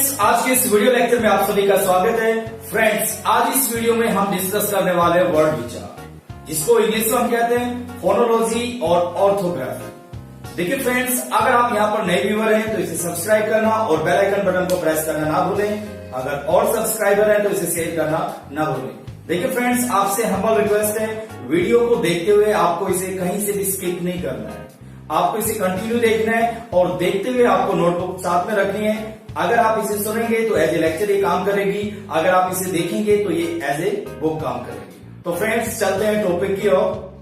Friends, आज के इस वीडियो लेक्चर में आप सभी का स्वागत है। फ्रेंड्स, आज इस वीडियो में हम डिस्कस करने वाले हैं वर्ड विचार, जिसको इंग्लिश में हम कहते हैं फोनोलॉजी और ऑर्थोग्राफी। देखिए फ्रेंड्स, अगर आप यहाँ पर नए व्यूअर हैं तो इसे सब्सक्राइब करना और बेल आइकन बटन को प्रेस करना ना भूलें। अगर और सब्सक्राइबर हैं तो इसे शेयर करना ना भूलें। देखिए फ्रेंड्स, आपसे हम्बल रिक्वेस्ट है, वीडियो को देखते हुए आपको इसे कहीं से भी स्किप नहीं करना है। आपको इसे कंटिन्यू देखना है और देखते हुए आपको नोटबुक साथ में रखनी है। अगर आप इसे सुनेंगे तो एज ए लेक्चर ये काम करेगी, अगर आप इसे देखेंगे तो ये एज ए बुक काम करेगी। तो फ्रेंड्स, चलते हैं टॉपिक की ओर।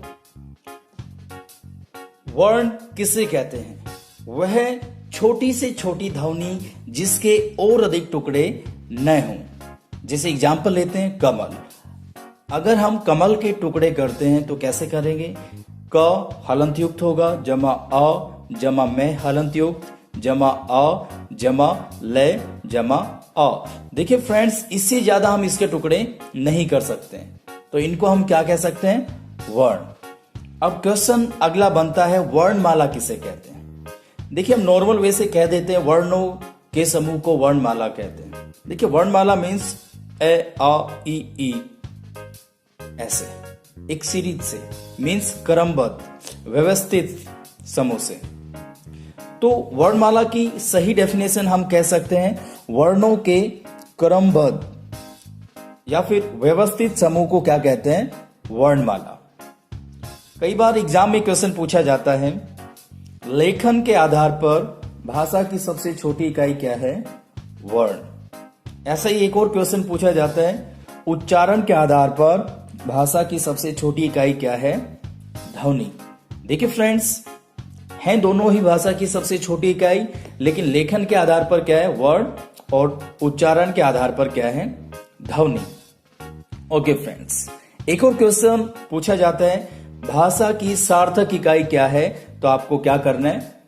वर्ण किसे कहते हैं? वह छोटी से छोटी ध्वनि जिसके और अधिक टुकड़े न हों। जैसे एग्जाम्पल लेते हैं कमल। अगर हम कमल के टुकड़े करते हैं तो कैसे करेंगे? क हलंत युक्त होगा, जमा अ, जमा में हलंत युक्त, जमा अ, जमा ले, जमा अ। देखिए फ्रेंड्स, इससे ज्यादा हम इसके टुकड़े नहीं कर सकते हैं, तो इनको हम क्या कह सकते हैं? वर्ण। अब क्वेश्चन अगला बनता है, वर्णमाला किसे कहते हैं? देखिए, हम नॉर्मल वे से कह देते हैं वर्णों के समूह को वर्णमाला कहते हैं। देखिए, वर्णमाला मीन्स ए आ ई ऐसे एक सीरीज से, मीन्स क्रमबद्ध व्यवस्थित समूह से। तो वर्णमाला की सही डेफिनेशन हम कह सकते हैं वर्णों के क्रमबद्ध या फिर व्यवस्थित समूह को क्या कहते हैं? वर्णमाला। कई बार एग्जाम में क्वेश्चन पूछा जाता है, लेखन के आधार पर भाषा की सबसे छोटी इकाई क्या है? वर्ण। ऐसा ही एक और क्वेश्चन पूछा जाता है, उच्चारण के आधार पर भाषा की सबसे छोटी इकाई क्या है? ध्वनि। देखिए फ्रेंड्स, हैं दोनों ही भाषा की सबसे छोटी इकाई, लेकिन लेखन के आधार पर क्या है? वर्ण, और उच्चारण के आधार पर क्या है? ध्वनि। ओके फ्रेंड्स, एक और क्वेश्चन पूछा जाता है, भाषा की सार्थक इकाई क्या है? तो आपको क्या करना है?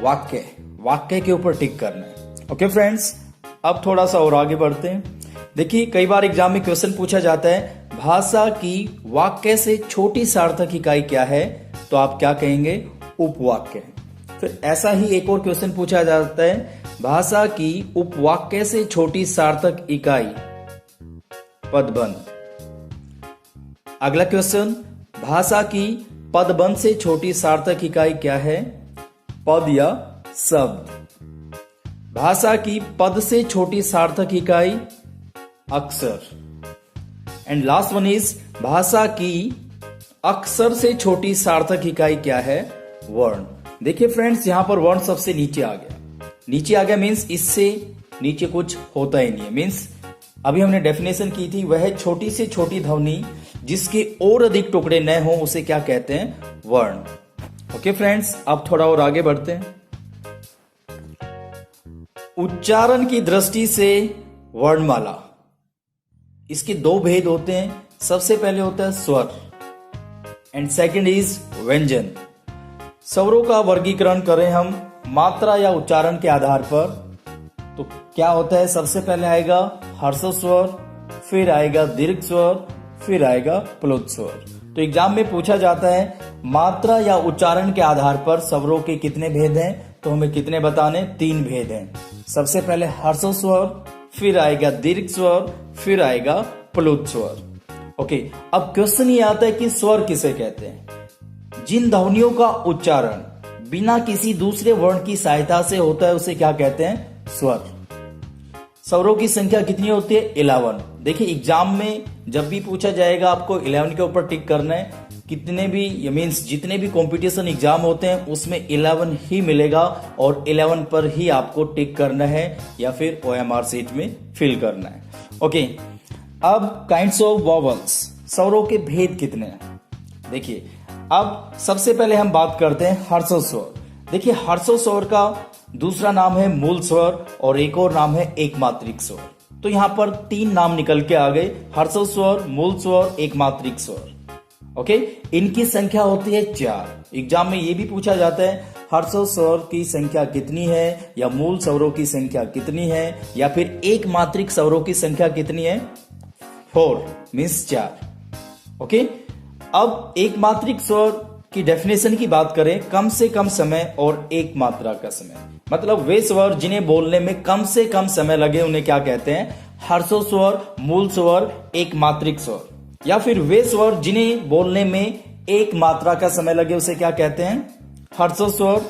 वाक्य। वाक्य के ऊपर टिक करना है। ओके फ्रेंड्स, अब थोड़ा सा और आगे बढ़ते हैं। देखिए, कई बार एग्जाम में क्वेश्चन पूछा जाता है, भाषा की वाक्य से छोटी सार्थक इकाई क्या है? तो आप क्या कहेंगे? उपवाक्य। फिर ऐसा ही एक और क्वेश्चन पूछा जाता है, भाषा की उपवाक्य से छोटी सार्थक इकाई पदबंध। अगला क्वेश्चन, भाषा की पदबंध से छोटी सार्थक इकाई क्या है? पद या शब्द। भाषा की पद से छोटी सार्थक इकाई अक्षर। एंड लास्ट वन इज, भाषा की अक्षर से छोटी सार्थक इकाई क्या है? वर्ण। देखिए फ्रेंड्स, यहां पर वर्ण सबसे नीचे आ गया। नीचे आ गया मीन्स इससे नीचे कुछ होता ही नहीं है। मीन्स अभी हमने डेफिनेशन की थी, वह छोटी से छोटी ध्वनि जिसके और अधिक टुकड़े न हो उसे क्या कहते हैं? वर्ण। ओके फ्रेंड्स, अब थोड़ा और आगे बढ़ते हैं। उच्चारण की दृष्टि से वर्णमाला, इसके दो भेद होते हैं। सबसे पहले होता है स्वर एंड सेकंड इज व्यंजन। स्वरों का वर्गीकरण करें हम मात्रा या उच्चारण के आधार पर, तो क्या होता है? सबसे पहले आएगा हर्ष स्वर, फिर आएगा दीर्घ स्वर, फिर आएगा प्लुत स्वर। तो एग्जाम में पूछा जाता है, मात्रा या उच्चारण के आधार पर स्वरों के कितने भेद हैं? तो हमें कितने बताने? 3 भेद हैं। सबसे पहले हर्ष स्वर, फिर आएगा दीर्घ स्वर, फिर आएगा प्लुत स्वर। ओके, अब क्वेश्चन ये आता है कि स्वर किसे कहते हैं? जिन ध्वनियों का उच्चारण बिना किसी दूसरे वर्ण की सहायता से होता है उसे क्या कहते हैं? स्वर। स्वरों की संख्या कितनी होती है? 11। देखिए, एग्जाम में जब भी पूछा जाएगा आपको 11 के ऊपर टिक करना है। कितने भी मीन्स जितने भी कंपटीशन एग्जाम होते हैं उसमें 11 ही मिलेगा और 11 पर ही आपको टिक करना है या फिर OMR सीट में फिल करना है। ओके, अब काइंड्स ऑफ वॉवल्स, स्वरों के भेद कितने हैं? देखिए, अब सबसे पहले हम बात करते हैं हर्ष स्वर। देखिए, हर्ष स्वर का दूसरा नाम है मूल स्वर और एक और नाम है एकमात्रिक स्वर। तो यहां पर 3 नाम निकल के आ गए, हर्ष स्वर, मूल स्वर, एकमात्रिक स्वर। ओके, इनकी संख्या होती है 4। एग्जाम में ये भी पूछा जाता है, हर्ष स्वर की संख्या कितनी है, या मूल स्वरों की संख्या कितनी है, या फिर एकमात्रिक स्वरों की संख्या कितनी है? 4 मीन्स 4। ओके, अब एकमात्रिक स्वर की डेफिनेशन की बात करें, कम से कम समय और एक मात्रा का समय, मतलब वे स्वर जिन्हें बोलने में कम से कम समय लगे उन्हें क्या कहते हैं? हर्षो स्वर, मूल स्वर, एक मात्रिक स्वर। या फिर वे स्वर जिन्हें बोलने में एक मात्रा का समय लगे उसे क्या कहते हैं? हर्षो स्वर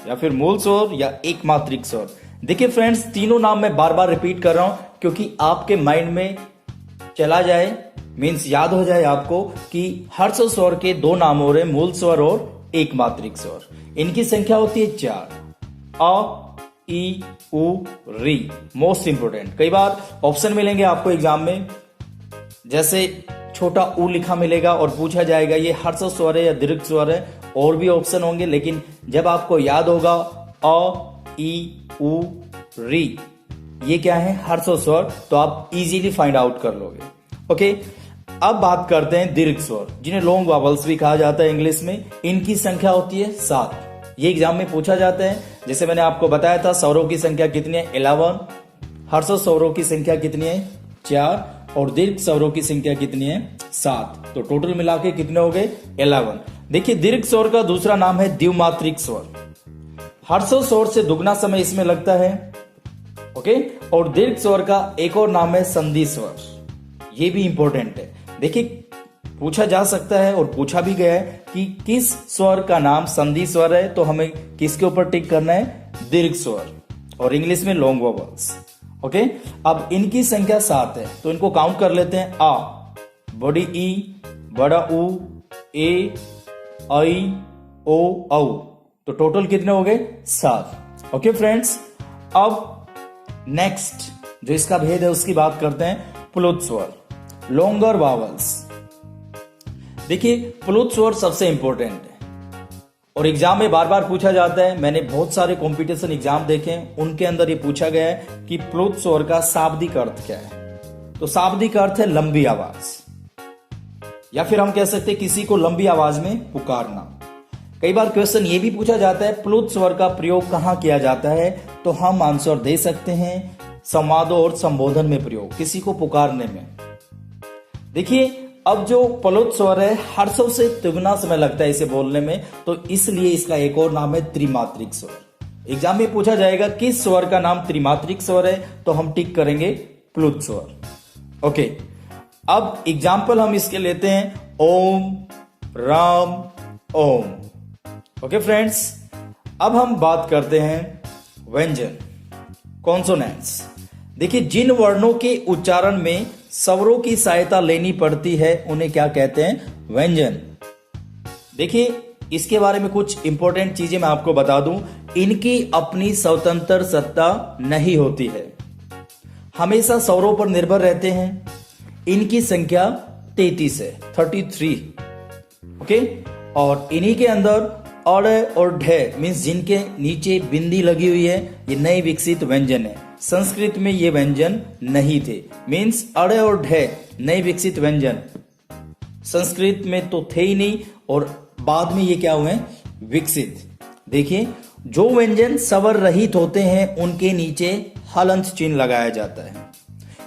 या फिर मूल स्वर या एक मात्रिक स्वर। देखिए फ्रेंड्स, तीनों नाम मैं बार बार रिपीट कर रहा हूं क्योंकि आपके माइंड में चला जाए, मीन्स याद हो जाए आपको कि हर्षो स्वर के दो नाम हो रहे, मूल स्वर और एक मात्रिक स्वर। इनकी संख्या होती है 4, अ, ई, उ, री। मोस्ट इंपोर्टेंट, कई बार ऑप्शन मिलेंगे आपको एग्जाम में, जैसे छोटा उ लिखा मिलेगा और पूछा जाएगा ये हर्ष स्वर है या दीर्घ स्वर है, और भी ऑप्शन होंगे, लेकिन जब आपको याद होगा अ, ई, उ, री, ये क्या है? हर्ष स्वर, तो आप इजीली फाइंड आउट कर लोगे। ओके, अब बात करते हैं दीर्घ स्वर, जिन्हें लॉन्ग वावल्स भी कहा जाता है इंग्लिश में। इनकी संख्या होती है 7। ये एग्जाम में पूछा जाता है। जैसे मैंने आपको बताया था, स्वरों की संख्या कितनी है? 11। हर्ष स्वरों की संख्या कितनी है? 4। और दीर्घ स्वरों की संख्या कितनी है? 7। तो टोटल मिला के कितने हो गए? 11। देखिए, दीर्घ स्वर का दूसरा नाम है द्विमात्रिक स्वर। हर्ष स्वर से दुगना समय इसमें लगता है। ओके, और दीर्घ स्वर का एक और नाम है संधि स्वर। ये भी इंपॉर्टेंट है। देखिए, पूछा जा सकता है और पूछा भी गया है कि किस स्वर का नाम संधि स्वर है, तो हमें किसके ऊपर टिक करना है? दीर्घ स्वर, और इंग्लिश में लॉन्ग वोवल्स। ओके, अब इनकी संख्या 7 है, तो इनको काउंट कर लेते हैं। आ, बड़ी ई, बड़ा उ, ए, आई, ओ, औ। तो टोटल कितने हो गए? 7। ओके फ्रेंड्स, अब नेक्स्ट जो इसका भेद है उसकी बात करते हैं, प्लुत स्वर, लॉन्गर वावल्स। देखिए, प्लुत स्वर सबसे इंपॉर्टेंट है और एग्जाम में बार बार पूछा जाता है। मैंने बहुत सारे कंपटीशन एग्जाम देखे, उनके अंदर ये पूछा गया है कि प्लुत स्वर का शाब्दिक अर्थ क्या है। तो शाब्दिक अर्थ है लंबी आवाज, या फिर हम कह सकते हैं किसी को लंबी आवाज में पुकारना। कई बार क्वेश्चन ये भी पूछा जाता है, प्लुत स्वर का प्रयोग कहां किया जाता है? तो हम आंसर दे सकते हैं संवादों और संबोधन में प्रयोग, किसी को पुकारने में। देखिए, अब जो प्लुत स्वर है, हर्षों से दुगना समय लगता है इसे बोलने में, तो इसलिए इसका एक और नाम है त्रिमात्रिक स्वर। एग्जाम में पूछा जाएगा किस स्वर का नाम त्रिमात्रिक स्वर है, तो हम टिक करेंगे प्लुत स्वर। ओके, अब एग्जाम्पल हम इसके लेते हैं, ओम, राम, ओम। ओके फ्रेंड्स, अब हम बात करते हैं व्यंजन, कॉन्सोनेंट्स। देखिए, जिन वर्णों के उच्चारण में स्वरों की सहायता लेनी पड़ती है उन्हें क्या कहते हैं? व्यंजन। देखिए, इसके बारे में कुछ इंपॉर्टेंट चीजें मैं आपको बता दूं। इनकी अपनी स्वतंत्र सत्ता नहीं होती है, हमेशा स्वरों पर निर्भर रहते हैं। इनकी संख्या 33 है, 33। ओके, और इन्हीं के अंदर अड़ और ढ मीन्स जिनके नीचे बिंदी लगी हुई है, ये नए विकसित व्यंजन है। संस्कृत में ये व्यंजन नहीं थे, मीन्स अड़ और ढ नए विकसित व्यंजन संस्कृत में तो थे ही नहीं, और बाद में ये क्या हुए? विकसित। देखिए, जो व्यंजन स्वर रहित होते हैं उनके नीचे हलंत चिन्ह लगाया जाता है।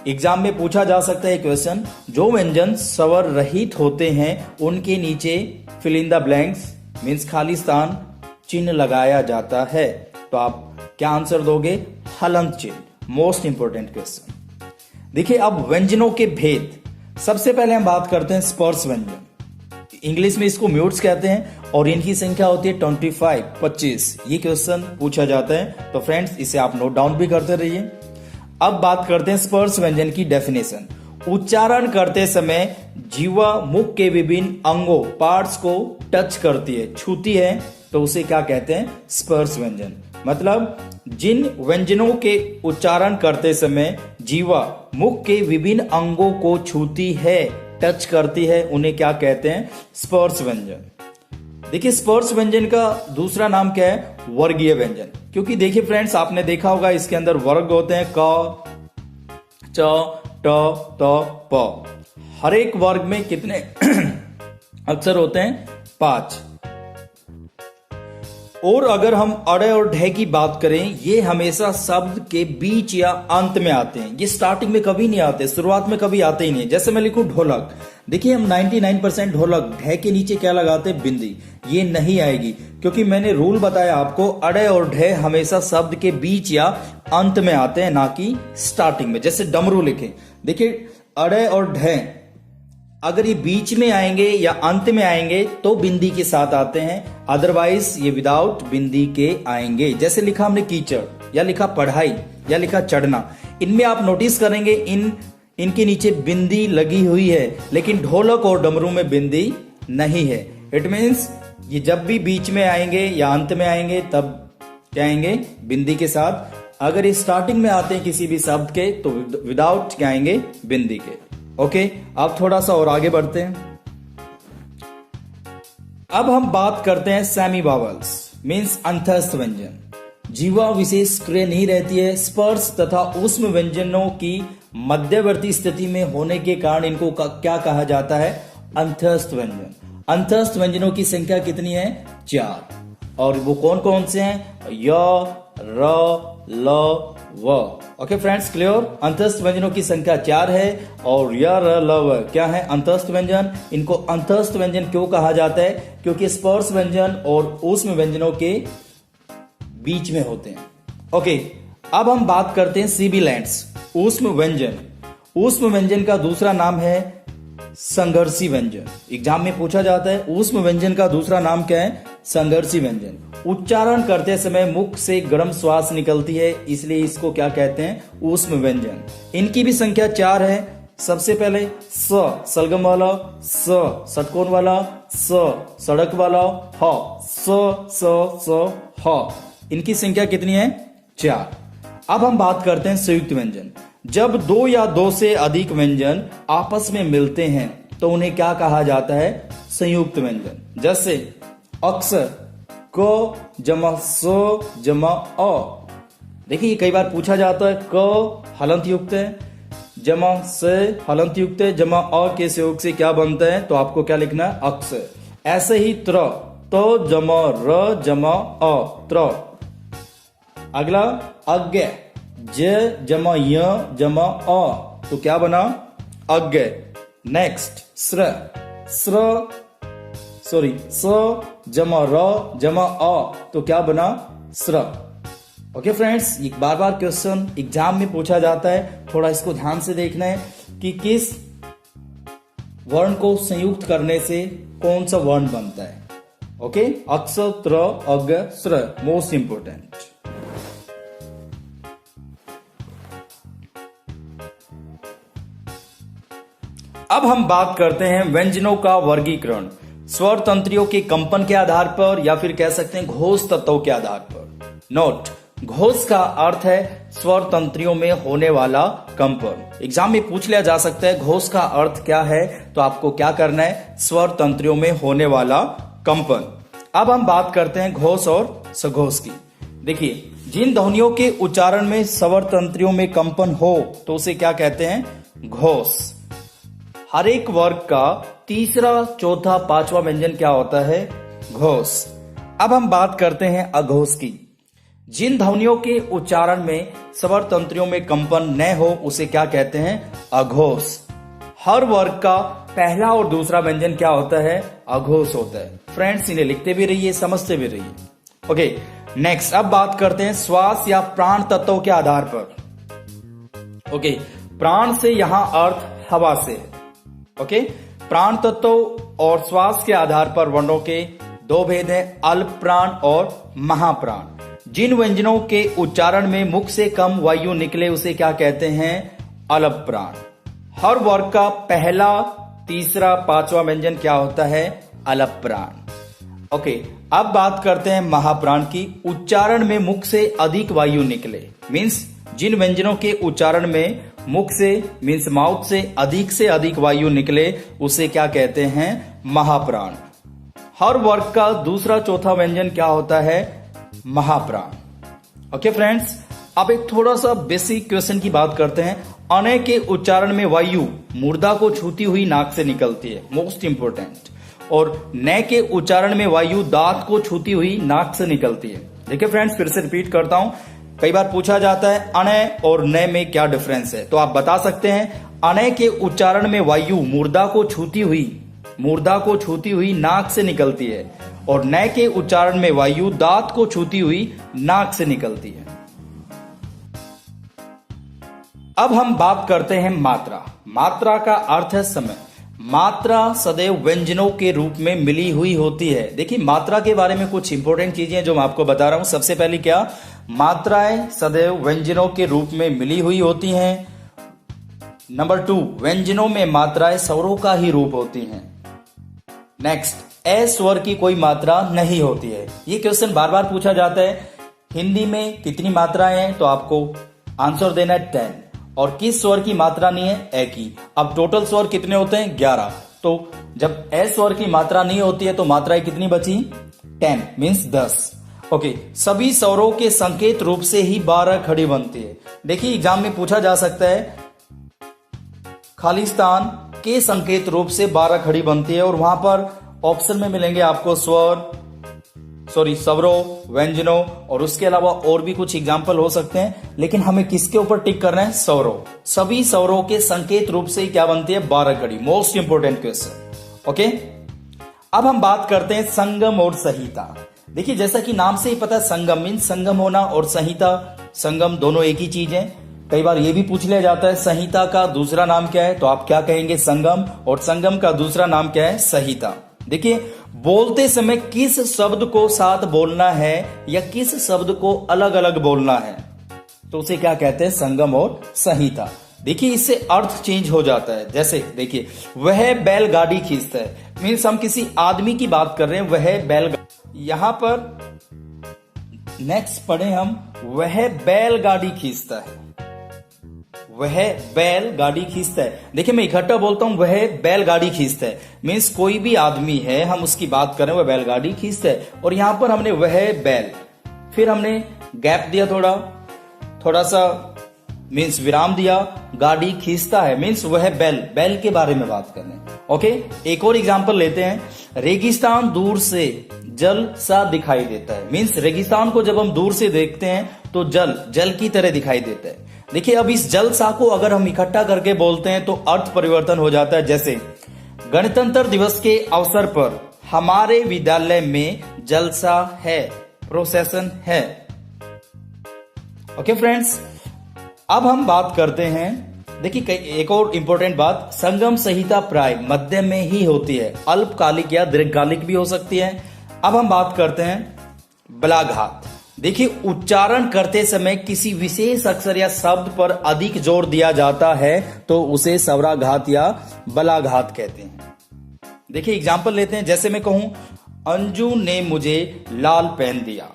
एग्जाम में पूछा जा सकता है क्वेश्चन, जो व्यंजन स्वर रहित होते हैं उनके नीचे fill in the blanks means खाली स्थान चिन्ह लगाया जाता है, तो आप क्या आंसर दोगे? हलंत चिन्ह। Most important question. देखिए, अब व्यंजनों के भेद, सबसे पहले हम बात करते हैं स्पर्श व्यंजन। इंग्लिश में इसको म्यूट्स कहते हैं और इनकी संख्या होती है 25। ये क्वेश्चन पूछा जाता है, तो फ्रेंड्स इसे आप नोट डाउन भी करते रहिए। अब बात करते हैं स्पर्श व्यंजन की डेफिनेशन। उच्चारण करते समय जीवा मुख के विभिन्न अंगों पार्ट्स को टच करती है, छूती है, तो उसे क्या कहते हैं? स्पर्श व्यंजन। मतलब जिन व्यंजनों के उच्चारण करते समय जीवा मुख के विभिन्न अंगों को छूती है, टच करती है, उन्हें क्या कहते हैं? स्पर्श व्यंजन। देखिए, स्पर्श व्यंजन का दूसरा नाम क्या है? वर्गीय व्यंजन। क्योंकि देखिए फ्रेंड्स, आपने देखा होगा इसके अंदर वर्ग होते हैं, क, च, ट, त, प। हर एक वर्ग में कितने अक्षर होते हैं? 5। और अगर हम अड़े और ढे की बात करें, ये हमेशा शब्द के बीच या अंत में आते हैं। ये स्टार्टिंग में कभी नहीं आते, शुरुआत में कभी आते ही नहीं। जैसे मैं लिखूं ढोलक, देखिए हम 99% ढोलक, ढे के नीचे क्या लगाते हैं, बिंदी। ये नहीं आएगी क्योंकि मैंने रूल बताया आपको, अड़े और ढे हमेशा शब्द के बीच या अंत में आते हैं, ना कि स्टार्टिंग में। जैसे डमरू लिखे, देखिए अड़े और ढे अगर ये बीच में आएंगे या अंत में आएंगे तो बिंदी के साथ आते हैं, अदरवाइज ये विदाउट बिंदी के आएंगे। जैसे लिखा हमने कीचड़, या लिखा पढ़ाई, या लिखा चढ़ना, इनमें आप नोटिस करेंगे इनके नीचे बिंदी लगी हुई है, लेकिन ढोलक और डमरू में बिंदी नहीं है। इट मीन्स ये जब भी बीच में आएंगे या अंत में आएंगे तब क्या आएंगे, बिंदी के साथ। अगर ये स्टार्टिंग में आते हैं किसी भी शब्द के तो विदाउट क्या आएंगे, बिंदी के। ओके, अब थोड़ा सा और आगे बढ़ते हैं। अब हम बात करते हैं सेमी वावल्स, मीन्स अंतस्थ व्यंजन। जीवा विशेष क्रिया नहीं रहती है, स्पर्श तथा ऊष्म व्यंजनों की मध्यवर्ती स्थिति में होने के कारण इनको क्या कहा जाता है, अंतस्थ व्यंजन। अंतस्थ व्यंजनों की संख्या कितनी है, 4, और वो कौन कौन से हैं, य, र, ल, व। Okay friends, clear. अंतस्थ व्यंजनों की संख्या 4 है और य, र, ल, व क्या है, अंतस्थ व्यंजन। इनको अंतस्थ व्यंजन क्यों कहा जाता है, क्योंकि स्पर्श व्यंजन और ऊष्म व्यंजनों के बीच में होते हैं। ओके, अब हम बात करते हैं सिबिलेंट्स, ऊष्म व्यंजन। ऊष्म व्यंजन का दूसरा नाम है संघर्षी व्यंजन। एग्जाम में पूछा जाता है ऊष्म व्यंजन का दूसरा नाम क्या है, संघर्षी व्यंजन। उच्चारण करते समय मुख से गर्म श्वास निकलती है, इसलिए इसको क्या कहते हैं, ऊष्म व्यंजन। इनकी भी संख्या 4 है। सबसे पहले स सलगम वाला, स षटकोण वाला, स सड़क वाला, ह स ह। इनकी संख्या कितनी है, 4। अब हम बात करते हैं संयुक्त व्यंजन। जब 2 या 2 से अधिक व्यंजन आपस में मिलते हैं तो उन्हें क्या कहा जाता है, संयुक्त व्यंजन। जैसे अक्सर, क जमा स जमा अ। देखिए कई बार पूछा जाता है क हलंत युक्त है, जमा से हलंत युक्त है, जमा अ के सहयोग से क्या बनता है, तो आपको क्या लिखना है, अक्सर। ऐसे ही त्र, तो जमा र जमा अ, त्र। अगला अज्ञ, ज जमा य जमा अ, तो क्या बना, अज्ञ। नेक्स्ट स्र, स जमा र जमा अ, तो क्या बना, स्र। ओके फ्रेंड्स, एक बार बार क्वेश्चन एग्जाम में पूछा जाता है, थोड़ा इसको ध्यान से देखना है कि किस वर्ण को संयुक्त करने से कौन सा वर्ण बनता है। ओके, अक्स, त्र, अग, स्र, मोस्ट इंपोर्टेंट। अब हम बात करते हैं व्यंजनों का वर्गीकरण, स्वर तंत्रियों के कंपन के आधार पर या फिर कह सकते हैं घोष तत्वों के आधार पर। नोट, घोष का अर्थ है स्वर तंत्रियों में होने वाला कंपन। एग्जाम में पूछ लिया जा सकता है घोष का अर्थ क्या है, तो आपको क्या करना है, स्वर तंत्रियों में होने वाला कंपन। अब हम बात करते हैं घोष और सघोष की। देखिए, जिन ध्वनियों के उच्चारण में स्वर तंत्रियों में कंपन हो तो उसे क्या कहते हैं, घोष। हर एक वर्ग का तीसरा, चौथा, पांचवा व्यंजन क्या होता है, घोष। अब हम बात करते हैं अघोष की। जिन ध्वनियों के उच्चारण में स्वर तंत्रियों में कंपन न हो उसे क्या कहते हैं, अघोष। हर वर्ग का पहला और दूसरा व्यंजन क्या होता है, अघोष होता है। फ्रेंड्स, इन्हें लिखते भी रहिए, समझते भी रहिए। ओके, नेक्स्ट अब बात करते हैं श्वास या प्राण तत्वों के आधार पर। ओके, प्राण से यहां अर्थ हवा से है। ओके, प्राण तत्व और श्वास के आधार पर वर्णों के 2 भेद हैं, अल्प प्राण और महाप्राण। जिन व्यंजनों के उच्चारण में मुख से कम वायु निकले उसे क्या कहते हैं, अल्प प्राण। हर वर्ग का पहला, तीसरा, पांचवा व्यंजन क्या होता है, अल्प प्राण। ओके, अब बात करते हैं महाप्राण की। उच्चारण में मुख से अधिक वायु निकले, मीन्स जिन व्यंजनों के उच्चारण में मुख से मीन्स माउथ से अधिक वायु निकले उसे क्या कहते हैं, महाप्राण। हर वर्ग का दूसरा, चौथा व्यंजन क्या होता है, महाप्राण। ओके फ्रेंड्स, अब एक थोड़ा सा बेसिक क्वेश्चन की बात करते हैं। अने के उच्चारण में वायु मुर्दा को छूती हुई नाक से निकलती है, मोस्ट इंपोर्टेंट। और न के उच्चारण में वायु दांत को छूती हुई नाक से निकलती है। देखिए फ्रेंड्स, फिर से रिपीट करता हूं, कई बार पूछा जाता है अण और न में क्या डिफरेंस है, तो आप बता सकते हैं अण के उच्चारण में वायु मूर्धा को छूती हुई नाक से निकलती है और न के उच्चारण में वायु दांत को छूती हुई नाक से निकलती है। अब हम बात करते हैं मात्रा। मात्रा का अर्थ है समय। मात्रा सदैव व्यंजनों के रूप में मिली हुई होती है। देखिए मात्रा के बारे में कुछ इंपॉर्टेंट चीजें जो मैं आपको बता रहा हूं। सबसे पहले क्या, मात्राएं सदैव व्यंजनों के रूप में मिली हुई होती हैं। नंबर 2, व्यंजनों में मात्राएं स्वरों का ही रूप होती हैं। नेक्स्ट, ए स्वर की कोई मात्रा नहीं होती है। ये क्वेश्चन बार बार पूछा जाता है, हिंदी में कितनी मात्राएं हैं, तो आपको आंसर देना है 10। और किस स्वर की मात्रा नहीं है, ए की। अब टोटल स्वर कितने होते हैं, 11। तो जब ए स्वर की मात्रा नहीं होती है तो मात्राएं कितनी बची, 10 मीन्स 10। ओके, सभी स्वरों के संकेत रूप से ही 12 खड़ी बनती है। देखिए एग्जाम में पूछा जा सकता है खालिस्तान के संकेत रूप से 12 खड़ी बनती है, और वहां पर ऑप्शन में मिलेंगे आपको स्वरों, व्यंजनों, और उसके अलावा और भी कुछ एग्जाम्पल हो सकते हैं, लेकिन हमें किसके ऊपर टिक करना है, स्वरों। सभी स्वरों के संकेत रूप से ही क्या बनती है, 12 खड़ी। Most important question. ओके, अब हम बात करते हैं संगम और संहिता। देखिए जैसा कि नाम से ही पता है, संगम मीन्स संगम होना, और संहिता संगम दोनों एक ही चीज है। कई बार ये भी पूछ लिया जाता है संहिता का दूसरा नाम क्या है, तो आप क्या कहेंगे, संगम, और संगम का दूसरा नाम क्या है, संहिता। देखिए बोलते समय किस शब्द को साथ बोलना है या किस शब्द को अलग अलग बोलना है, तो उसे क्या कहते हैं, संगम और संहिता। देखिए इससे अर्थ चेंज हो जाता है। जैसे देखिए, वह बैलगाड़ी खींचता है, मीन्स हम किसी आदमी की बात कर रहे हैं, वह बैलगाड़ी। यहां पर नेक्स्ट पढ़े हम, वह बैलगाड़ी खींचता है, वह बैलगाड़ी खींचता है। देखिए मैं इकट्ठा बोलता हूं, वह बैलगाड़ी खींचता है, मीन्स कोई भी आदमी है, हम उसकी बात कर रहे हैं, वह बैलगाड़ी खींचता है। और यहां पर हमने वह बैल, फिर हमने गैप दिया थोड़ा सा मीन्स विराम दिया, गाड़ी खींचता है मीन्स वह बैल के बारे में बात कर रहे हैं। ओके, एक और एग्जांपल लेते हैं, रेगिस्तान दूर से जल सा दिखाई देता है, मीन्स रेगिस्तान को जब हम दूर से देखते हैं तो जल की तरह दिखाई देता है। देखिए अब इस जल सा को अगर हम इकट्ठा करके बोलते हैं तो अर्थ परिवर्तन हो जाता है। जैसे गणतंत्र दिवस के अवसर पर हमारे विद्यालय में जलसा है, प्रोसेसन है। ओके फ्रेंड्स, अब हम बात करते हैं, देखिए एक और इंपॉर्टेंट बात, संगम संहिता प्राय मध्य में ही होती है, अल्पकालिक या दीर्घकालिक भी हो सकती है। अब हम बात करते हैं बलाघात। देखिए उच्चारण करते समय किसी विशेष अक्षर या शब्द पर अधिक जोर दिया जाता है तो उसे स्वराघात या बलाघात कहते हैं। देखिए एग्जाम्पल लेते हैं, जैसे मैं कहूं अंजू ने मुझे लाल पेन दिया।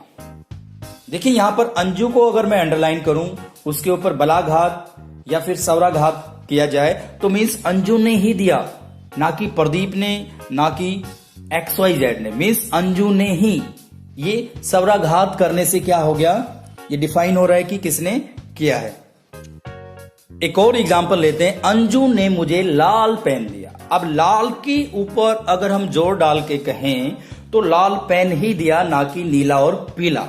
देखिए यहां पर अंजू को अगर मैं अंडरलाइन करूं, उसके ऊपर बलाघात या फिर स्वराघात किया जाए तो मीन्स अंजू ने ही दिया, ना कि प्रदीप ने, ना कि XYZ ने, मीन्स अंजू ने ही। ये स्वराघात करने से क्या हो गया, ये डिफाइन हो रहा है कि किसने किया है। एक और एग्जांपल लेते हैं, अंजू ने मुझे लाल पेन दिया। अब लाल के ऊपर अगर हम जोर डाल के कहें तो लाल पेन ही दिया, ना कि नीला और पीला।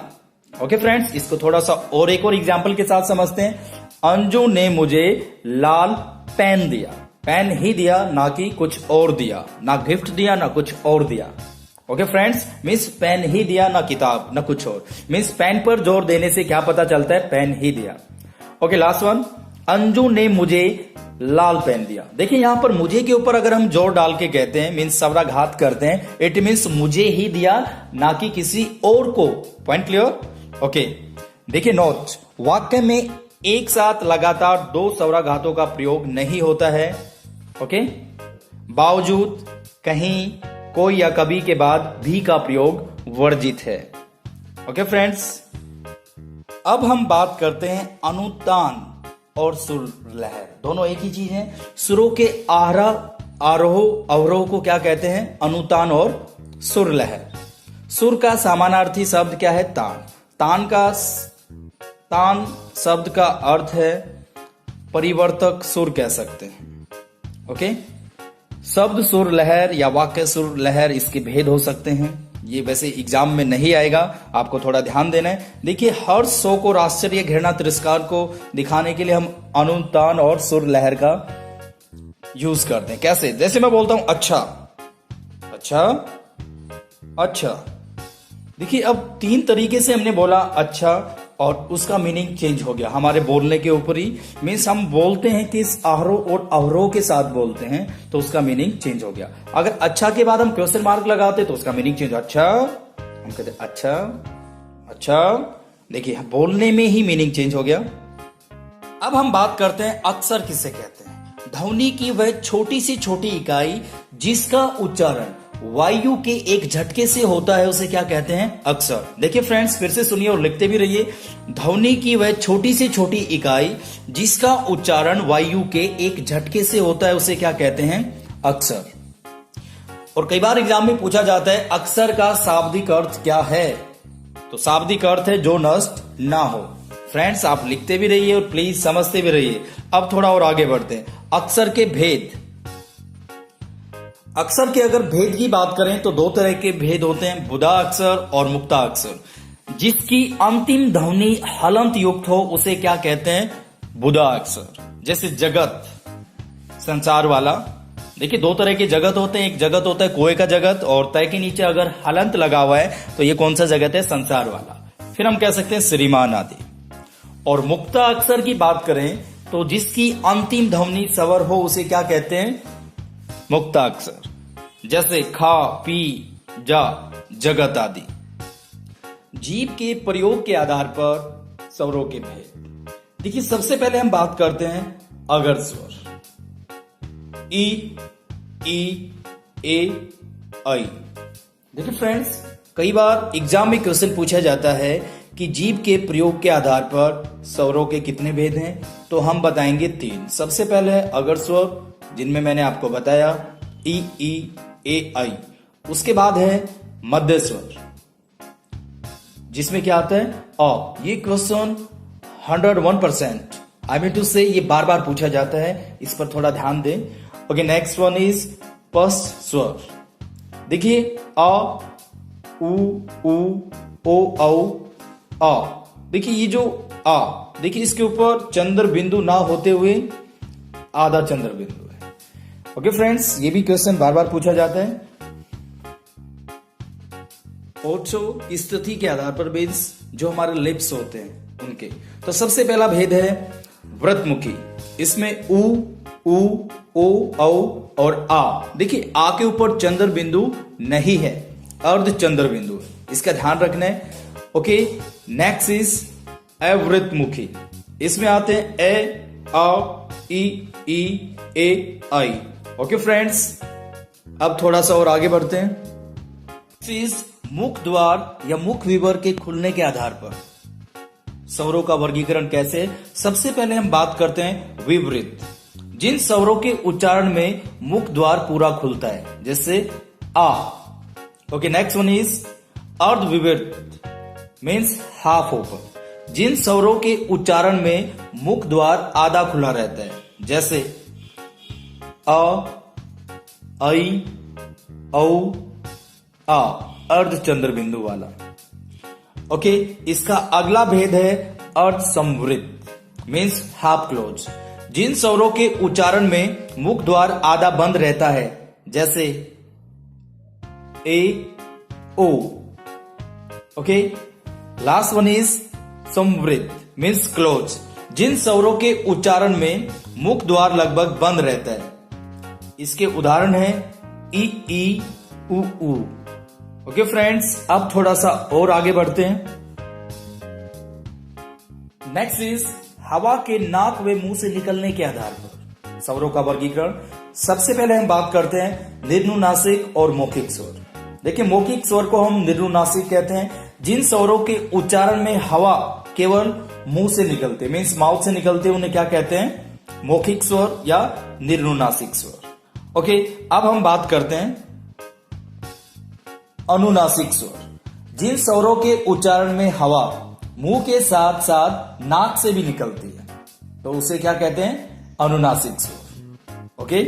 ओके फ्रेंड्स, इसको थोड़ा सा और एक और एग्जांपल के साथ समझते हैं। अंजू ने मुझे लाल पेन दिया, पेन ही दिया, ना कि कुछ और दिया, ना गिफ्ट दिया ना कुछ और दिया। ओके फ्रेंड्स, मीन्स पेन ही दिया, ना किताब ना कुछ और, मीन्स पेन पर जोर देने से क्या पता चलता है, पेन ही दिया। ओके लास्ट वन, अंजू ने मुझे लाल पेन दिया। देखिए यहां पर मुझे के ऊपर अगर हम जोर डाल के कहते हैं मीन्स स्वराघात करते हैं, इट मीन्स मुझे ही दिया, ना कि किसी और को। Point clear? ओके देखिए नोट, वाक्य में एक साथ लगातार 2 स्वराघातों का प्रयोग नहीं होता है। ओके, बावजूद, कहीं, कोई या कभी के बाद भी का प्रयोग वर्जित है। ओके फ्रेंड्स, अब हम बात करते हैं अनुतान और सुर लहर, दोनों एक ही चीज है। सुरों के आरोह अवरोह को क्या कहते हैं, अनुतान और सुर लहर। सुर का समानार्थी शब्द क्या है, तान। तान शब्द का अर्थ है परिवर्तक सुर कह सकते हैं। ओके, शब्द सुर लहर या वाक्य सुर लहर, इसके भेद हो सकते हैं। ये वैसे एग्जाम में नहीं आएगा, आपको थोड़ा ध्यान देना है। देखिए, हर शोक और आश्चर्य, घृणा, तिरस्कार को दिखाने के लिए हम अनुतान और सुर लहर का यूज करते हैं। कैसे? जैसे मैं बोलता हूं अच्छा अच्छा अच्छा। देखिए, अब 3 तरीके से हमने बोला अच्छा और उसका मीनिंग चेंज हो गया हमारे बोलने के ऊपर ही। मीन्स हम बोलते हैं कि इस आरोह और अवरोह के साथ बोलते हैं तो उसका मीनिंग चेंज हो गया। अगर अच्छा के बाद हम क्वेश्चन मार्क लगाते तो उसका मीनिंग चेंज हो। अच्छा, हम कहते अच्छा अच्छा। देखिए, बोलने में ही मीनिंग चेंज हो गया। अब हम बात करते हैं अक्षर किसे कहते हैं। ध्वनि की वह छोटी सी छोटी इकाई जिसका उच्चारण वायु के एक झटके से होता है, उसे क्या कहते हैं? अक्षर। देखिए फ्रेंड्स, फिर से सुनिए और लिखते भी रहिए। ध्वनि की वह छोटी से छोटी इकाई जिसका उच्चारण वायु के एक झटके से होता है, उसे क्या कहते हैं? अक्षर। और कई बार एग्जाम में पूछा जाता है अक्षर का शाब्दिक अर्थ क्या है, तो शाब्दिक अर्थ है जो नष्ट ना हो। फ्रेंड्स, आप लिखते भी रहिए और प्लीज समझते भी रहिए। अब थोड़ा और आगे बढ़ते हैं। अक्षर के भेद। अक्षर के अगर भेद की बात करें तो 2 तरह के भेद होते हैं, बुधा अक्षर और मुक्ता अक्षर। जिसकी अंतिम ध्वनि हलंत युक्त हो उसे क्या कहते हैं? बुधा अक्षर। जैसे जगत, संसार वाला। देखिए, 2 तरह के जगत होते हैं। एक जगत होता है कुएं का जगत, और तय के नीचे अगर हलंत लगा हुआ है तो ये कौन सा जगत है? संसार वाला। फिर हम कह सकते हैं श्रीमान आदि। और मुक्ता अक्षर की बात करें तो जिसकी अंतिम ध्वनि स्वर हो उसे क्या कहते हैं? मुक्ता अक्षर। जैसे खा, पी, जा, जगत आदि। जीभ के प्रयोग के आधार पर स्वरों के भेद। देखिए, सबसे पहले हम बात करते हैं अगर स्वर। ई, ए, आई। देखिए फ्रेंड्स, कई बार एग्जाम में क्वेश्चन पूछा जाता है कि जीभ के प्रयोग के आधार पर स्वरों के कितने भेद हैं, तो हम बताएंगे 3। सबसे पहले है अगर स्वर, जिनमें मैंने आपको बताया ई, ए, आई। उसके बाद है मध्य स्वर, जिसमें क्या आता है? अ। ये क्वेश्चन 101%, आई मीन टू से, ये बार बार पूछा जाता है, इस पर थोड़ा ध्यान दें। ओके, नेक्स्ट वन इज पस्त स्वर। देखिए, अ, उ, ओ, औ, आ। देखिए, ये जो आ, देखिए इसके ऊपर चंद्र बिंदु ना होते हुए आधा चंद्र बिंदु है। ओके फ्रेंड्स, ये भी क्वेश्चन बार बार पूछा जाता है। ओठो स्थिति के आधार पर भेद, जो हमारे लिप्स होते हैं उनके। तो सबसे पहला भेद है व्रतमुखी। इसमें उ, ओ, औ और आ। देखिए, आ के ऊपर चंद्र बिंदु नहीं है, अर्ध चंद्र बिंदु है, इसका ध्यान रखना है। ओके, नेक्स्ट इज अवृतमुखी। इसमें आते हैं ए, आ, ई, ए, आई। ओके फ्रेंड्स, अब थोड़ा सा और आगे बढ़ते हैं। इज मुख द्वार या मुख विवर के खुलने के आधार पर स्वरों का वर्गीकरण कैसे? सबसे पहले हम बात करते हैं विवृत, जिन स्वरों के उच्चारण में मुख द्वार पूरा खुलता है, जैसे आ। ओके, नेक्स्ट वन इज अर्धविवृत, मीन्स हाफ ओपन, जिन स्वरों के उच्चारण में मुख द्वार आधा खुला रहता है, जैसे अ, आई, औ, आ, अर्ध चंद्र बिंदु वाला। ओके, इसका अगला भेद है अर्ध संवृत, मीन्स हाफ क्लोज, जिन स्वरों के उच्चारण में मुख द्वार आधा बंद रहता है, जैसे ए, ओ। ओके, लास्ट वन इज संवृत, मीन्स क्लोज, जिन स्वरों के उच्चारण में मुख द्वार लगभग बंद रहता है। इसके उदाहरण है ई, उ। ओके फ्रेंड्स, अब थोड़ा सा और आगे बढ़ते हैं। नेक्स्ट इज हवा के नाक व मुंह से निकलने के आधार पर स्वरों का वर्गीकरण। सबसे पहले हम बात करते हैं निर्नुनासिक और मौखिक स्वर। देखिए, मौखिक स्वर को हम निर्नुनासिक कहते हैं, जिन स्वरों के उच्चारण में हवा केवल मुंह से निकलते, मीन्स माउथ से निकलते, उन्हें क्या कहते हैं? मौखिक स्वर या निर्नुनासिक स्वर। ओके, अब हम बात करते हैं अनुनासिक स्वर, जिन स्वरों के उच्चारण में हवा मुंह के साथ साथ नाक से भी निकलती है, तो उसे क्या कहते हैं? अनुनासिक स्वर। ओके,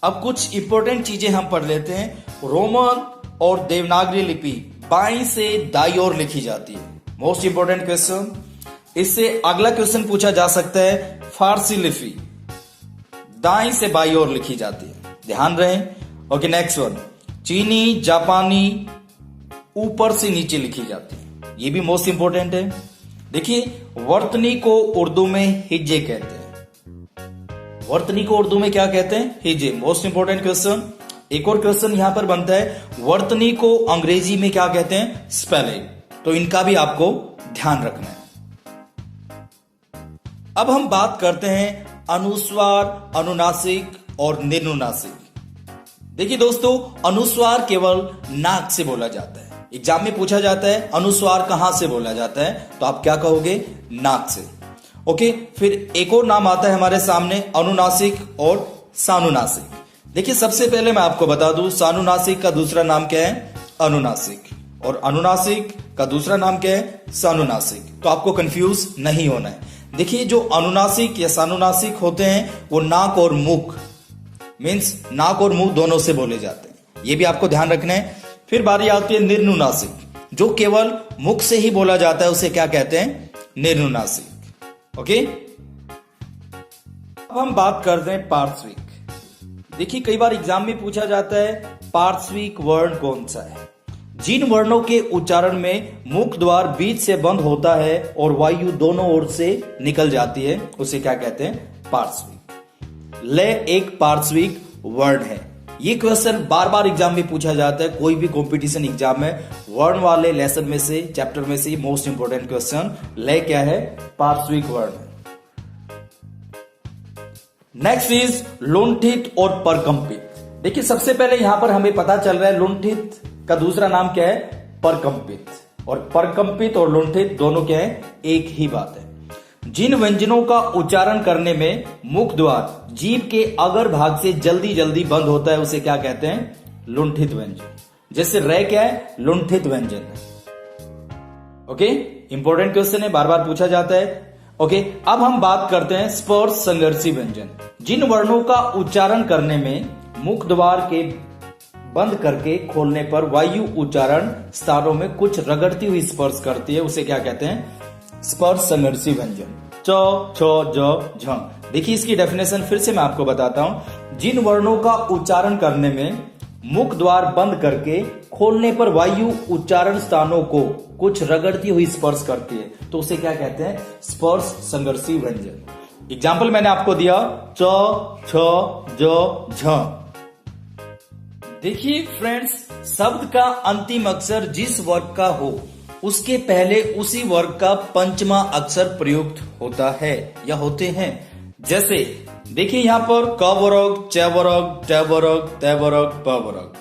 अब कुछ इंपॉर्टेंट चीजें हम पढ़ लेते हैं। रोमन और देवनागरी लिपि बाईं से दाईं ओर लिखी जाती है, मोस्ट इंपॉर्टेंट क्वेश्चन। इससे अगला क्वेश्चन पूछा जा सकता है, फारसी लिपि दाईं से बाईं ओर लिखी जाती है, ध्यान रहे। ओके, नेक्स्ट वन, चीनी जापानी ऊपर से नीचे लिखी जाती है, ये भी मोस्ट इंपॉर्टेंट है। देखिए, वर्तनी को उर्दू में हिज्जे कहते हैं। वर्तनी को उर्दू में क्या कहते हैं? हिज्जे, मोस्ट इंपॉर्टेंट क्वेश्चन। एक और क्वेश्चन यहां पर बनता है, वर्तनी को अंग्रेजी में क्या कहते हैं? स्पेलिंग, तो इनका भी आपको ध्यान रखना है। अब हम बात करते हैं अनुस्वार, अनुनासिक और निर्नुनासिक। देखिए दोस्तों, अनुस्वार केवल नाक से बोला जाता है। एग्जाम में पूछा जाता है अनुस्वार कहां से बोला जाता है, तो आप क्या कहोगे? नाक से। ओके, फिर एक और नाम आता है हमारे सामने, अनुनासिक और सानुनासिक। देखिए, सबसे पहले मैं आपको बता दूं, सानुनासिक का दूसरा नाम क्या है? अनुनासिक, और अनुनासिक का दूसरा नाम क्या है? सानुनासिक। तो आपको कंफ्यूज नहीं होना है। देखिए, जो अनुनासिक या सानुनासिक होते हैं वो नाक और मुख, मीन्स नाक और मुंह दोनों से बोले जाते हैं, ये भी आपको ध्यान रखना है। फिर बारी आती है निर्नुनासिक, जो केवल मुख से ही बोला जाता है, उसे क्या कहते हैं? निर्नुनासिक। ओके, अब हम बात करते हैं पार्श्विक। देखिए, कई बार एग्जाम में पूछा जाता है पार्श्विक वर्ण कौन सा है? जिन वर्णों के उच्चारण में मुख द्वार बीच से बंद होता है और वायु दोनों ओर से निकल जाती है, उसे क्या कहते हैं? पार्श्विक। ले एक पार्श्विक वर्ण है। ये क्वेश्चन बार बार एग्जाम में पूछा जाता है, कोई भी कंपटीशन एग्जाम में वर्ण वाले लेसन में से, चैप्टर में से मोस्ट इंपोर्टेंट क्वेश्चन ले क्या है? पार्श्विक वर्ण। नेक्स्ट इज लुंठित और परकंपित। देखिए, सबसे पहले यहां पर हमें पता चल रहा है लुंठित का दूसरा नाम क्या है? परकंपित। और परकंपित और लुंठित दोनों क्या है? एक ही बात है। जिन व्यंजनों का उच्चारण करने में मुख द्वार जीभ के अगर भाग से जल्दी जल्दी बंद होता है, उसे क्या कहते हैं? लुंठित व्यंजन। जैसे रे क्या है? लुंठित व्यंजन। ओके, इंपॉर्टेंट क्वेश्चन है, बार बार पूछा जाता है। ओके, अब हम बात करते हैं स्पर्श संघर्षी व्यंजन। जिन वर्णों का उच्चारण करने में मुख द्वार के बंद करके खोलने पर वायु उच्चारण स्थानों में कुछ रगड़ती हुई स्पर्श करती है, उसे क्या कहते हैं? स्पर्श संघर्षी व्यंजन। च, छ, ज, झ। देखिए, इसकी डेफिनेशन फिर से मैं आपको बताता हूं। जिन वर्णों का उच्चारण करने में मुख द्वार बंद करके खोलने पर वायु उच्चारण स्थानों को कुछ रगड़ती हुई स्पर्श करती है, तो उसे क्या कहते हैं? स्पर्श संघर्षी व्यंजन। एग्जाम्पल मैंने आपको दिया, च, छ, ज, झ। देखिए फ्रेंड्स, शब्द का अंतिम अक्षर जिस वर्ग का हो, उसके पहले उसी वर्ग का पंचमा अक्षर प्रयुक्त होता है या होते हैं। जैसे देखिए, यहां पर क वर्ग, च वर्ग, ट वर्ग, त वर्ग, प वर्ग।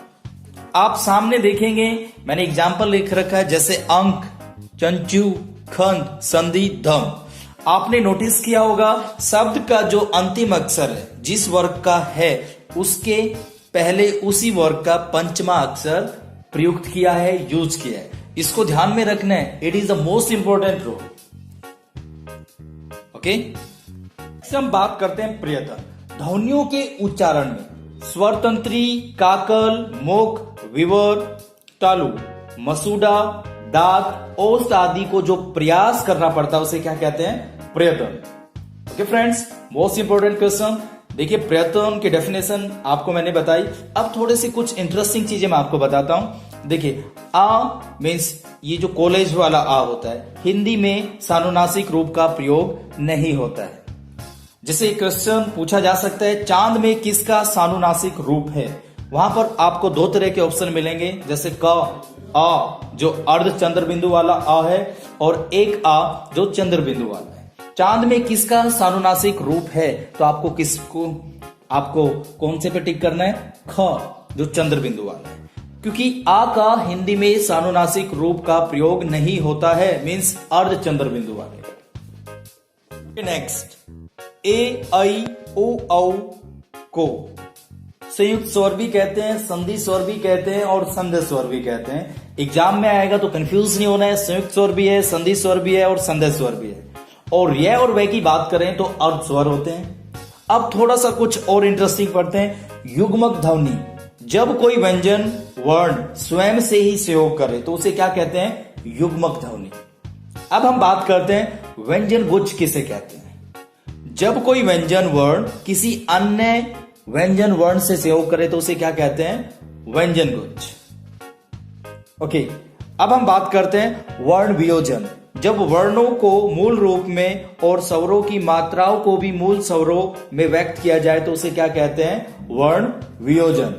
आप सामने देखेंगे, मैंने एग्जाम्पल लिख रखा है, जैसे अंक, चंचू, खंड, संधि, धम। आपने नोटिस किया होगा, शब्द का जो अंतिम अक्षर है जिस वर्ग का है, उसके पहले उसी वर्ग का पंचमा अक्षर प्रयुक्त किया है, यूज किया है। इसको ध्यान में रखना है, it is the most important rule. Okay, हम बात करते हैं प्रयत्न। ध्वनियों के उच्चारण में स्वरतंत्री, काकल, मुख, विवर, तालु, मसूड़ा, दांत, ओष्ठ आदि को जो प्रयास करना पड़ता है, उसे क्या कहते हैं? प्रयत्न। Okay friends, most important question. देखिए, प्रयत्न की डेफिनेशन आपको मैंने बताई। अब थोड़े से कुछ इंटरेस्टिंग चीजें मैं आपको बताता हूं। देखिए, आ मीन्स ये जो कॉलेज वाला आ होता है, हिंदी में सानुनासिक रूप का प्रयोग नहीं होता है। जैसे क्वेश्चन पूछा जा सकता है, चांद में किसका सानुनासिक रूप है? वहां पर आपको दो तरह के ऑप्शन मिलेंगे, जैसे क, आ जो अर्ध चंद्र बिंदु वाला आ है, और एक आ जो चंद्र बिंदु वाला है। चांद में किसका सानुनासिक रूप है? तो आपको कौन से पे टिक करना है? ख जो चंद्र बिंदु वाला है, क्योंकि आ का हिंदी में सानुनासिक रूप का प्रयोग नहीं होता है, मीन्स अर्ध चंद्र बिंदु वाले। नेक्स्ट, ए, आई, ओ, औ को संयुक्त स्वर भी कहते हैं, संधि स्वर भी कहते हैं और संध्या स्वर भी कहते हैं। एग्जाम में आएगा तो कंफ्यूज नहीं होना है, संयुक्त स्वर भी है, संधि स्वर भी है और संध्या स्वर भी है। और यह और वह की बात करें तो अर्ध स्वर होते हैं। अब थोड़ा सा कुछ और इंटरेस्टिंग पढ़ते हैं। युग्मक ध्वनि। जब कोई व्यंजन वर्ण स्वयं से ही प्रयोग करे तो उसे क्या कहते हैं? युग्मक ध्वनि। अब हम बात करते हैं व्यंजन गुच्छ किसे कहते हैं। जब कोई व्यंजन वर्ण किसी अन्य व्यंजन वर्ण से प्रयोग करे तो उसे क्या कहते हैं? व्यंजन गुच्छ। ओके, अब हम बात करते हैं वर्ण वियोजन। जब वर्णों को मूल रूप में और स्वरों की मात्राओं को भी मूल स्वरों में व्यक्त किया जाए तो उसे क्या कहते हैं? वर्ण वियोजन।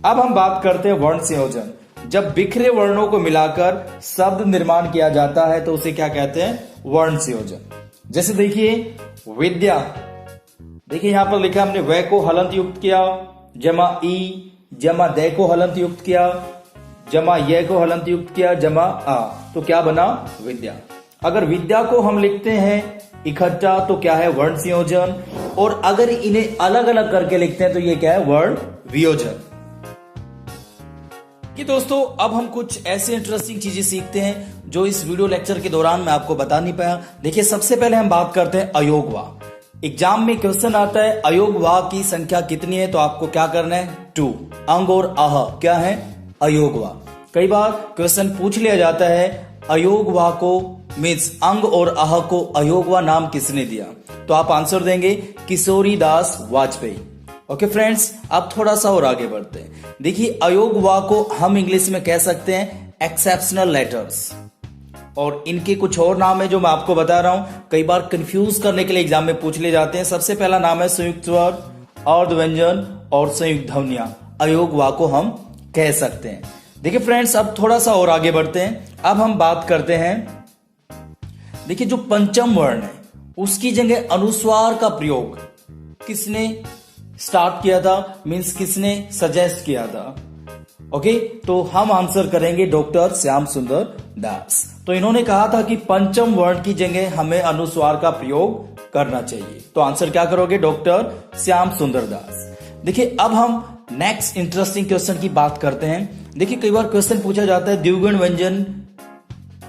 अब हम बात करते हैं वर्ण संयोजन। जब बिखरे वर्णों को मिलाकर शब्द निर्माण किया जाता है तो उसे क्या कहते हैं? वर्ण संयोजन। जैसे देखिए विद्या, देखिए यहां पर लिखा हमने व को हलंत युक्त किया, जमा ई, जमा दे को हलंत युक्त किया, जमा ये को हलंत युक्त किया, जमा आ, तो क्या बना? विद्या। अगर विद्या को हम लिखते हैं इकट्ठा तो क्या है? वर्ण संयोजन। और अगर इन्हें अलग अलग करके लिखते हैं तो ये क्या है? वर्ण वियोजन। कि दोस्तों अब हम कुछ ऐसे इंटरेस्टिंग चीजें सीखते हैं जो इस वीडियो लेक्चर के दौरान मैं आपको बता नहीं पाया। देखिए सबसे पहले हम बात करते हैं अयोगवा। एग्जाम में क्वेश्चन आता है अयोगवा की संख्या कितनी है, तो आपको क्या करना है? 2। अंग और आह क्या है? अयोगवा। कई बार क्वेश्चन पूछ लिया जाता है अयोगवा को मीन्स अंग और आह को अयोगवा नाम किसने दिया, तो आप आंसर देंगे किशोरी दास वाजपेयी। ओके फ्रेंड्स, अब थोड़ा सा और आगे बढ़ते हैं। देखिए अयोगवा को हम इंग्लिश में कह सकते हैं एक्सेप्शनल लेटर्स, और इनके कुछ और नाम है जो मैं आपको बता रहा हूं, कई बार कंफ्यूज करने के लिए एग्जाम में पूछ ले जाते हैं। सबसे पहला नाम है संयुक्त स्वर, अर्ध व्यंजन और संयुक्त ध्वनियां। अयोगवा को हम कह सकते हैं। देखिए फ्रेंड्स, अब थोड़ा सा और आगे बढ़ते हैं। अब हम बात करते हैं, देखिए जो पंचम वर्ण है उसकी जगह अनुस्वार का प्रयोग किसने स्टार्ट किया था, मीन्स किसने सजेस्ट किया था? ओके, तो हम आंसर करेंगे डॉक्टर श्याम सुंदर दास। तो इन्होंने कहा था कि पंचम वर्ण की जगह हमें अनुस्वार का प्रयोग करना चाहिए, तो आंसर क्या करोगे? डॉक्टर श्याम सुंदर दास। देखिए अब हम नेक्स्ट इंटरेस्टिंग क्वेश्चन की बात करते हैं। देखिए कई बार क्वेश्चन पूछा जाता है द्विगुण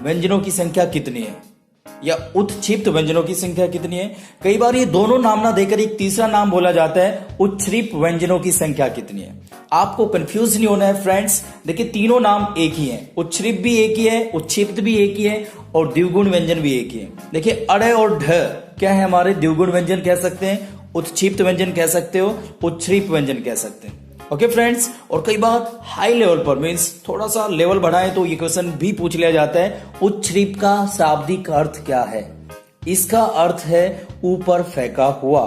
व्यंजनों की संख्या कितनी है, या उत्क्षिप्त व्यंजनों की संख्या कितनी है। कई बार ये दोनों नाम ना देकर एक तीसरा नाम बोला जाता है उत्क्षिप्त व्यंजनों की संख्या कितनी है। आपको कंफ्यूज नहीं होना है फ्रेंड्स। देखिए तीनों नाम एक ही हैं, उत्क्षिप्त भी एक ही है, उत्क्षिप्त भी एक ही है और द्विगुण व्यंजन भी एक ही है। देखिए अड़ और ढ क्या है? हमारे द्विगुण व्यंजन कह सकते हैं, उत्क्षिप्त व्यंजन कह सकते हो, उत्क्षिप्त व्यंजन कह सकते हैं। ओके फ्रेंड्स, और कई बार हाई लेवल पर मीन्स थोड़ा सा लेवल बढ़ाएं तो ये क्वेश्चन भी पूछ लिया जाता है उत्क्षिप्त का शाब्दिक अर्थ क्या है? इसका अर्थ है ऊपर फेंका हुआ।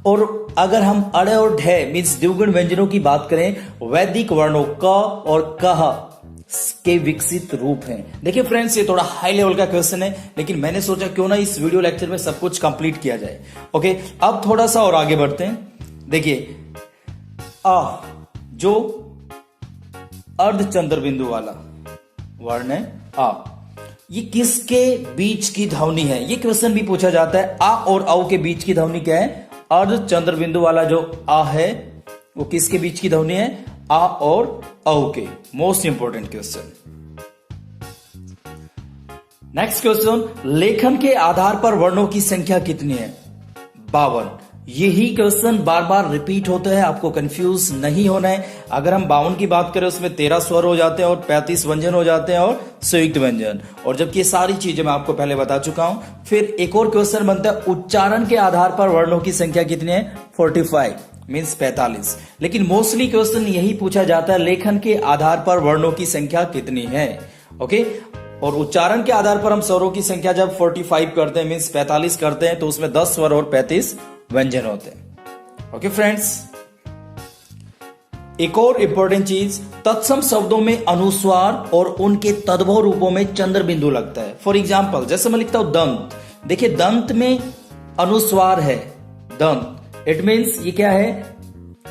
और अगर हम अड़ और ढ मीन्स द्विगुण व्यंजनों की बात करें, वैदिक वर्णों क और कह के विकसित रूप हैं। देखिए फ्रेंड्स, ये थोड़ा हाई लेवल का क्वेश्चन है, लेकिन मैंने सोचा क्यों ना इस वीडियो लेक्चर में सब कुछ कंप्लीट किया जाए। ओके, अब थोड़ा सा और आगे बढ़ते हैं। देखिए आ जो अर्ध चंद्र बिंदु वाला वर्ण है आ, ये किसके बीच की ध्वनि है? ये क्वेश्चन भी पूछा जाता है। आ और औ के बीच की ध्वनि क्या है? अर्ध चंद्र बिंदु वाला जो आ है वो किसके बीच की ध्वनि है? आ और औ के। Most important question. Next question, लेखन के आधार पर वर्णों की संख्या कितनी है? 52। यही क्वेश्चन बार बार रिपीट होता है, आपको कंफ्यूज नहीं होना है। अगर हम 52 की बात करें उसमें 13 स्वर हो जाते हैं और 35 व्यंजन हो जाते हैं और संयुक्त व्यंजन, और जबकि ये सारी चीजें मैं आपको पहले बता चुका हूं। फिर एक और क्वेश्चन बनता है उच्चारण के आधार पर वर्णों की संख्या कितनी है? 45 मीन्स 45। लेकिन मोस्टली क्वेश्चन यही पूछा जाता है लेखन के आधार पर वर्णों की संख्या कितनी है। ओके, और उच्चारण के आधार पर हम स्वरों की संख्या जब 45 करते हैं मीन्स 45 करते हैं तो उसमें 10 स्वर और 35 व्यंजन होते हैं। ओके फ्रेंड्स, एक और इंपॉर्टेंट चीज, तत्सम शब्दों में अनुस्वार और उनके तद्भव रूपों में चंद्र बिंदु लगता है। फॉर एग्जाम्पल जैसे मैं लिखता हूं दंत, देखिए दंत में अनुस्वार है दंत, इट मीन्स ये क्या है?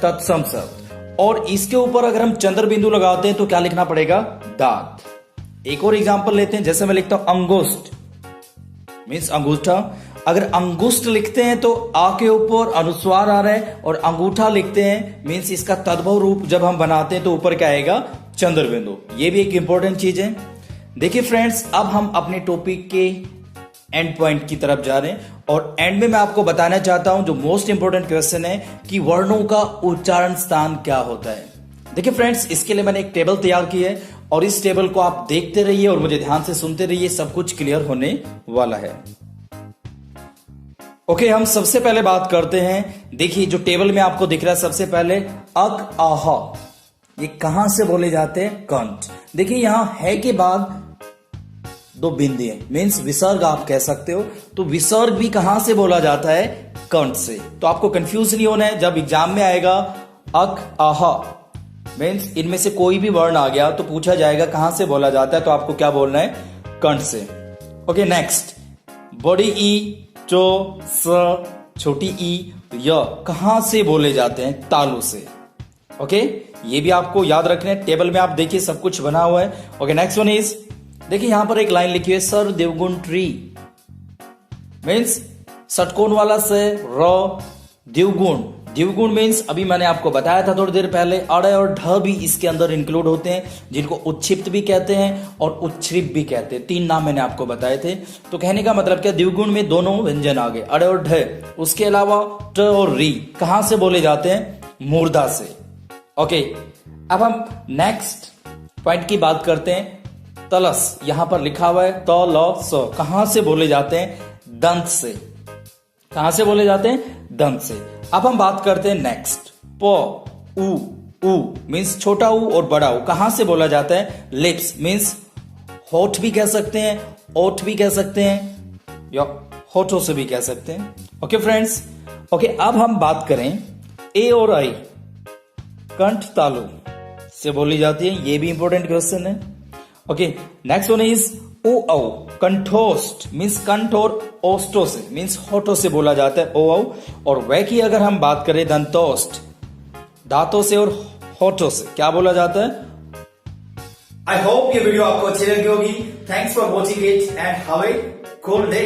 तत्सम शब्द। और इसके ऊपर अगर हम चंद्र बिंदु लगाते हैं तो क्या लिखना पड़ेगा? दांत। एक और एग्जाम्पल लेते हैं, जैसे मैं लिखता हूं अंगुष्ठ मीन्स अंगूठा। अगर अंगुष्ठ लिखते हैं तो आ के ऊपर अनुस्वार आ रहा है, और अंगूठा लिखते हैं मीन्स इसका तद्भव रूप जब हम बनाते हैं तो ऊपर क्या आएगा? चंद्र बिंदु। ये भी एक इंपॉर्टेंट चीज है। देखिए फ्रेंड्स, अब हम अपने टॉपिक के एंड पॉइंट की तरफ जा रहे हैं और एंड में मैं आपको बताना चाहता हूं जो मोस्ट इंपोर्टेंट क्वेश्चन है कि वर्णों का उच्चारण स्थान क्या होता है। देखिए फ्रेंड्स, इसके लिए मैंने एक टेबल तैयार की है और इस टेबल को आप देखते रहिए और मुझे ध्यान से सुनते रहिए, सब कुछ क्लियर होने वाला है। ओके, हम सबसे पहले बात करते हैं। देखिए जो टेबल में आपको दिख रहा है, सबसे पहले अक आहा, ये कहां से बोले जाते हैं? कंठ। देखिए यहां है के बाद दो बिंदी है, मीन्स विसर्ग आप कह सकते हो। तो विसर्ग भी कहां से बोला जाता है? कंठ से। तो आपको कंफ्यूज नहीं होना है, जब एग्जाम में आएगा अक आहा मीन्स इनमें से कोई भी वर्ण आ गया तो पूछा जाएगा कहां से बोला जाता है, तो आपको क्या बोलना है? कंठ से। ओके नेक्स्ट, बड़ी ई, चो, स, छोटी ई, य कहां से बोले जाते हैं? तालु से। ओके, ये भी आपको याद रखना है। टेबल में आप देखिए सब कुछ बना हुआ है। ओके नेक्स्ट वन इज, देखिए यहां पर एक लाइन लिखी है, सर देवगुण ट्री मीन्स षटकोण वाला से र देवगुण। देवगुण मीन्स अभी मैंने आपको बताया था थोड़ी देर पहले, अड़ और ढ भी इसके अंदर इंक्लूड होते हैं, जिनको उच्छिप्त भी कहते हैं और उच्छ्रिप भी कहते हैं। 3 नाम मैंने आपको बताए थे। तो कहने का मतलब क्या, देवगुण में दोनों व्यंजन आ गए, अड़ और ढ। उसके अलावा ट और री कहां से बोले जाते हैं? मूर्धा से। ओके, अब हम नेक्स्ट पॉइंट की बात करते हैं। तलस, यहां पर लिखा हुआ है त ल स, कहां से बोले जाते हैं? दंत से। कहां से बोले जाते हैं? दंत से। अब हम बात करते हैं नेक्स्ट, प उ मीन्स छोटा ऊ और बड़ा ऊ कहां से बोला जाता है? लिप्स मीन्स होठ भी कह सकते हैं, ओठ भी कह सकते हैं, या होठों से भी कह सकते हैं। ओके फ्रेंड्स, ओके अब हम बात करें ए और आई, कंठ तालु से बोली जाती है, ये भी इंपॉर्टेंट क्वेश्चन है। ओके नेक्स्ट वन इज ओ औ, कंठोस्ट मीन्स कंठ और ओस्टो से मीन्स होठों से बोला जाता है ओ औ। और वह की अगर हम बात करें दंतोस्ट, दांतों से और होठों से क्या बोला जाता है? आई होप ये वीडियो आपको अच्छी लगी होगी। Thanks for watching it and have a cool day.